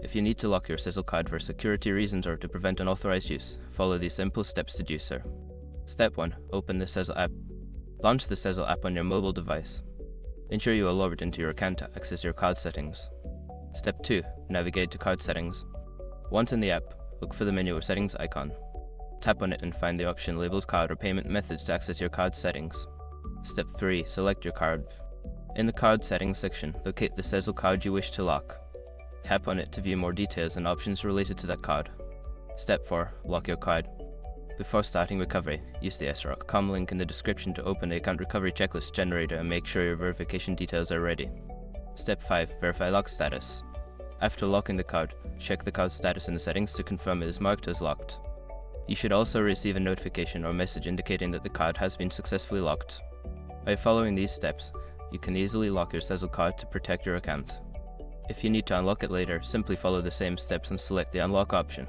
If you need to lock your Sezzle card for security reasons or to prevent unauthorized use, follow these simple steps to do so. Step 1. Open the Sezzle app. Launch the Sezzle app on your mobile device. Ensure you are logged into your account to access your card settings. Step 2. Navigate to card settings. Once in the app, look for the menu or settings icon. Tap on it and find the option labeled card or payment methods to access your card settings. Step 3. Select your card. In the card settings section, locate the Sezzle card you wish to lock. Tap on it to view more details and options related to that card. Step 4. Lock your card. Before starting recovery, use the srock.com link in the description to open the account recovery checklist generator and make sure your verification details are ready. Step 5. Verify lock status. After locking the card, check the card status in the settings to confirm it is marked as locked. You should also receive a notification or message indicating that the card has been successfully locked. By following these steps, you can easily lock your Sezzle card to protect your account. If you need to unlock it later, simply follow the same steps and select the unlock option.